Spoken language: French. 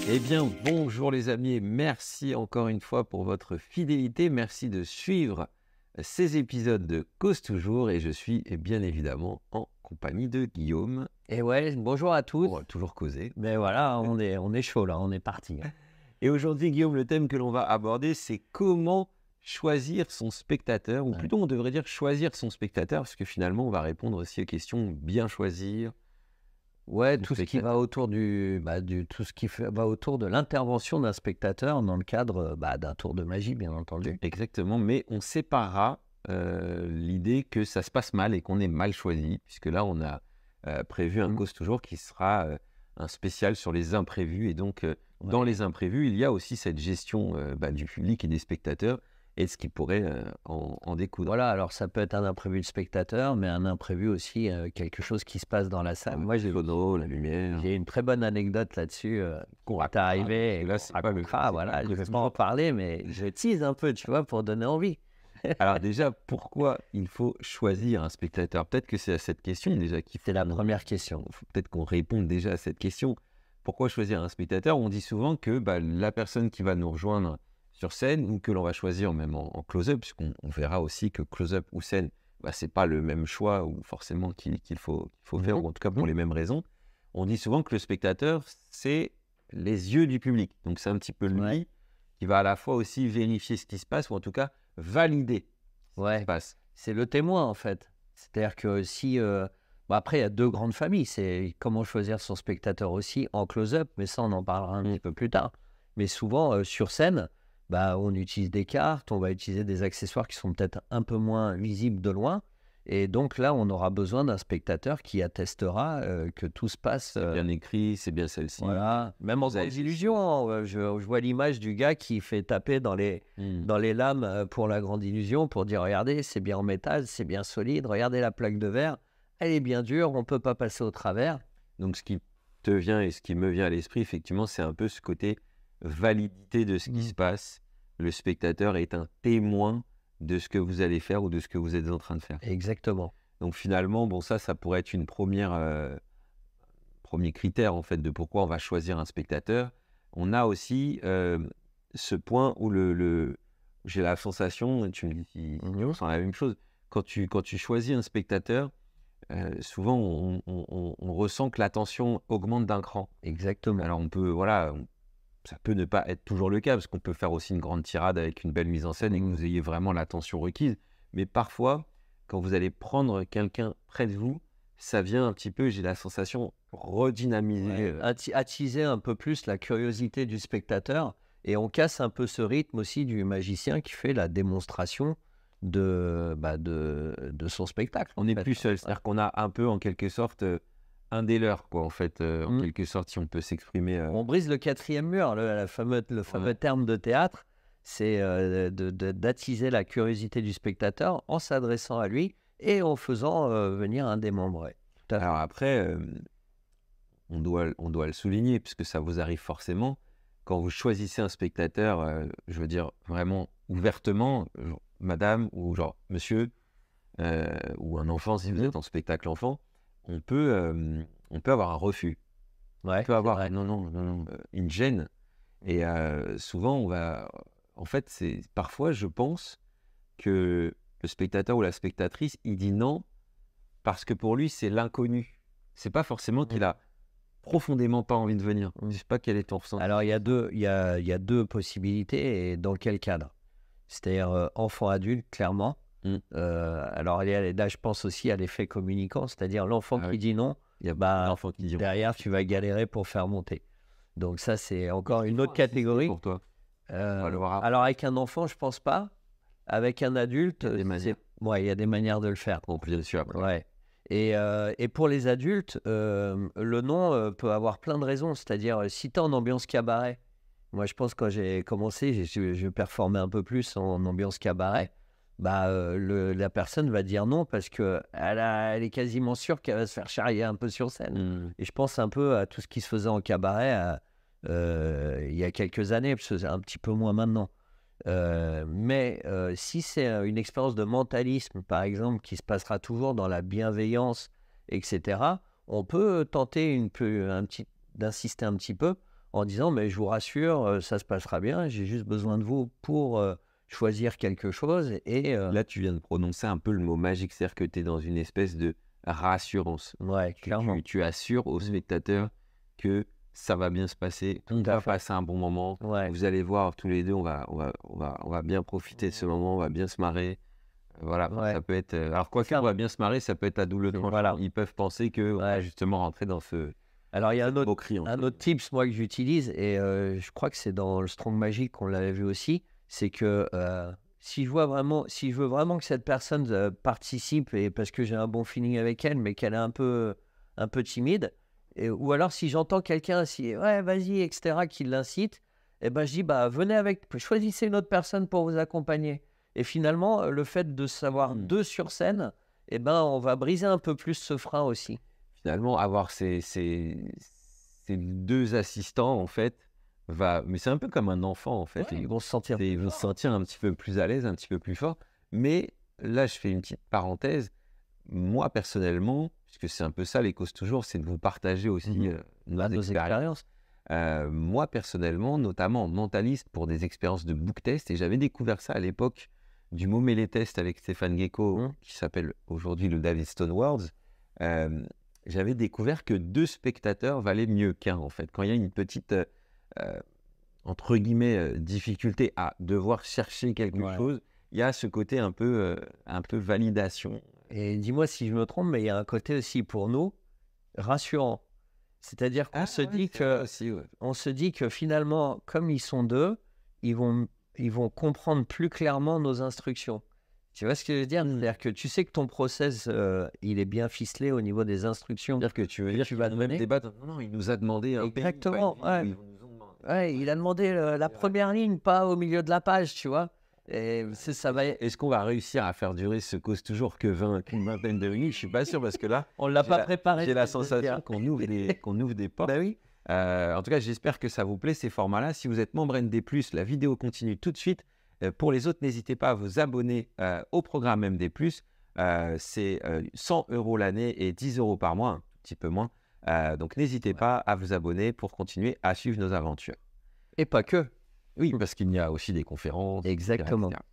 Eh bien, bonjour les amis et merci encore une fois pour votre fidélité. Merci de suivre ces épisodes de Cause Toujours et je suis bien évidemment en compagnie de Guillaume. Et ouais, bonjour à tous. Pour toujours causer. Mais voilà, on est chaud là, on est parti. Et aujourd'hui, Guillaume, le thème que l'on va aborder, c'est comment choisir son spectateur, ou plutôt on devrait dire choisir son spectateur, parce que finalement, on va répondre aussi aux questions bien choisir. Ouais, tout ce qui va autour tout ce qui va autour de l'intervention d'un spectateur dans le cadre d'un tour de magie, bien entendu. Exactement, mais on séparera l'idée que ça se passe mal et qu'on est mal choisi, puisque là, on a prévu un Cause Toujours qui sera un spécial sur les imprévus. Et donc, dans les imprévus, il y a aussi cette gestion du public et des spectateurs et de ce qui pourrait en découdre. Voilà, alors ça peut être un imprévu de spectateur, mais un imprévu aussi, quelque chose qui se passe dans la salle. Moi, j'ai la lumière. J'ai une très bonne anecdote là-dessus. Quand t'es arrivé, là, c'est pas le cas. Voilà, je vais pas en parler, mais je tease un peu, tu vois, pour donner envie. Alors déjà, pourquoi il faut choisir un spectateur? Peut-être que c'est à cette question déjà qu'il faut... C'est la première question. Il faut peut-être qu'on réponde déjà à cette question. Pourquoi choisir un spectateur? On dit souvent que la personne qui va nous rejoindre sur scène ou que l'on va choisir même en close-up, puisqu'on verra aussi que close-up ou scène, c'est pas le même choix ou forcément qu'il faut faire, ou en tout cas pour les mêmes raisons. On dit souvent que le spectateur, c'est les yeux du public. Donc c'est un petit peu lui qui va à la fois aussi vérifier ce qui se passe, ou en tout cas valider ce qui se passe. C'est le témoin en fait. C'est-à-dire que si... après, il y a deux grandes familles. C'est comment choisir son spectateur aussi en close-up, mais ça, on en parlera un petit peu plus tard. Mais souvent, sur scène, on utilise des cartes, on va utiliser des accessoires qui sont peut-être un peu moins visibles de loin. Et donc là, on aura besoin d'un spectateur qui attestera que tout se passe... C'est bien écrit, c'est bien celle-ci. Voilà, même en grande illusion. Je vois l'image du gars qui fait taper dans les lames pour la grande illusion pour dire, regardez, c'est bien en métal, c'est bien solide, regardez la plaque de verre. Elle est bien dure, on ne peut pas passer au travers. Donc, ce qui te vient et ce qui me vient à l'esprit, effectivement, c'est un peu ce côté validité de ce qui se passe. Le spectateur est un témoin de ce que vous allez faire ou de ce que vous êtes en train de faire. Exactement. Donc, finalement, ça pourrait être une premier critère, en fait, de pourquoi on va choisir un spectateur. On a aussi ce point où j'ai la sensation, tu me dis si on sent la même chose, quand tu choisis un spectateur, souvent, on ressent que l'attention augmente d'un cran. Exactement. Alors, ça peut ne pas être toujours le cas, parce qu'on peut faire aussi une grande tirade avec une belle mise en scène et que vous ayez vraiment l'attention requise. Mais parfois, quand vous allez prendre quelqu'un près de vous, ça vient un petit peu, j'ai la sensation, redynamiser. Attiser un peu plus la curiosité du spectateur. Et on casse un peu ce rythme aussi du magicien qui fait la démonstration de son spectacle. On n'est plus seul, c'est-à-dire qu'on a un peu en quelque sorte un des leurs, quoi, en fait, en quelque sorte, si on peut s'exprimer. On brise le quatrième mur, le fameux terme de théâtre, c'est d'attiser la curiosité du spectateur en s'adressant à lui et en faisant venir un des membres. Alors après, on doit le souligner, puisque ça vous arrive forcément, quand vous choisissez un spectateur, je veux dire vraiment ouvertement, madame ou genre monsieur, ou un enfant si vous êtes en spectacle enfant, on peut avoir un refus. On peut avoir une gêne. Et souvent, en fait, parfois, je pense que le spectateur ou la spectatrice, il dit non parce que pour lui, c'est l'inconnu. C'est pas forcément qu'il a profondément pas envie de venir. Je sais pas quel est ton ressenti. Alors, il y a deux possibilités et dans quel cadre? C'est-à-dire enfant-adulte, clairement. Alors là, je pense aussi à l'effet communicant, c'est-à-dire l'enfant qui dit non, l'enfant qui dit derrière, tu vas galérer pour faire monter. Donc ça, c'est encore une autre catégorie. Pour toi. Alors avec un enfant, je pense pas. Avec un adulte, il y a des manières de le faire. On peut bien sûr après. Ouais. Et pour les adultes, le non peut avoir plein de raisons. C'est-à-dire, si tu es en ambiance cabaret, moi je pense que quand j'ai commencé, je performais un peu plus en ambiance cabaret. La personne va dire non parce qu'elle est quasiment sûre qu'elle va se faire charrier un peu sur scène. Et je pense un peu à tout ce qui se faisait en cabaret il y a quelques années, parce que c'est un petit peu moins maintenant. Mais si c'est une expérience de mentalisme, par exemple, qui se passera toujours dans la bienveillance, etc., on peut tenter d'insister un petit peu en disant: «Mais je vous rassure, ça se passera bien, j'ai juste besoin de vous pour, choisir quelque chose» et Là, tu viens de prononcer un peu le mot magique, c'est-à-dire que tu es dans une espèce de rassurance. ouais, clairement. Tu assures aux Mmh. spectateurs que ça va bien se passer, Tout on à va fait. passer un bon moment. Ouais. Vous allez voir tous les 2, on va bien profiter de ce moment, on va bien se marrer. Voilà, Ouais, ça peut être, alors quoique ça on va bien se marrer, ça peut être à double tranchant. voilà, Ils peuvent penser qu'on va ouais. justement rentrer dans Alors il y a cette moquerie, un entre autre guillemets. tips moi que j'utilise et je crois que c'est dans le Strong Magic qu'on l'avait vu aussi, c'est que, si je veux vraiment que cette personne, participe et parce que j'ai un bon feeling avec elle, mais qu'elle est un peu timide et ou alors si j'entends quelqu'un si: «Ouais, vas-y» et cetera, qui l'incite et ben je dis: «Bah, venez avec choisissez une autre personne pour vous accompagner» et finalement, le fait de savoir Mmh. 2 sur scène et ben, on va briser un peu plus ce frein aussi. Finalement, avoir ces 2 assistants, en fait, mais c'est un peu comme un enfant, en Ouais, fait. ils vont se sentir Ils plus vont se forts. sentir un petit peu plus à l'aise, un petit peu plus fort. Mais là, je fais une petite parenthèse. Moi, personnellement, puisque c'est un peu ça les causes toujours, c'est de vous partager aussi, Mmh. nos Bah, nos expériences. expériences. Moi, personnellement, notamment en mentaliste pour des expériences de book test et j'avais découvert ça à l'époque du Momele Test avec Stéphane Gecko, Mmh. qui s'appelle aujourd'hui le David Stone Awards. J'avais découvert que 2 spectateurs valaient mieux qu'un, en fait. Quand il y a une petite, heu, entre guillemets, «difficulté» à devoir chercher quelque Ouais. chose, il y a ce côté un peu validation. Et dis-moi si je me trompe, mais il y a un côté aussi pour nous rassurant. C'est-à-dire qu'on Ah se ouais, dit c'est vrai que aussi, ouais. finalement, comme ils sont 2, ils vont ils vont comprendre plus clairement nos instructions. Tu vois ce que je veux dire? Mmh. C'est-à-dire que tu sais que ton process, il est bien ficelé au niveau des instructions C'est-à-dire que tu veux que dire tu vas qu'ils vont même donner. débattre: «Non, non, il nous a demandé un pays ou pas une Exactement, ville» ou ouais. ils vont nous ont demandé Ouais, il a demandé, la c'est vrai. première ligne, pas au milieu de la page, tu vois? Et c'est ça va Est-ce qu'on va réussir à faire durer ce cause toujours que 20 qu'une vingtaine de minutes? Je suis pas sûr parce que là, on l'a j'ai pas la préparé, j'ai ce la que je veux te dire. sensation qu'on ouvre des portes. Bah oui. En tout cas, j'espère que ça vous plaît ces formats-là. Si vous êtes membre MD+, la vidéo continue tout de suite. Pour les autres, n'hésitez pas à vous abonner, au programme MD+. C'est, 100 € l'année et 10 € par mois, un petit peu moins. Donc n'hésitez Ouais. pas à vous abonner pour continuer à suivre nos aventures. Et pas que. Oui, parce qu'il y a aussi des conférences, et cetera, et Exactement. cetera.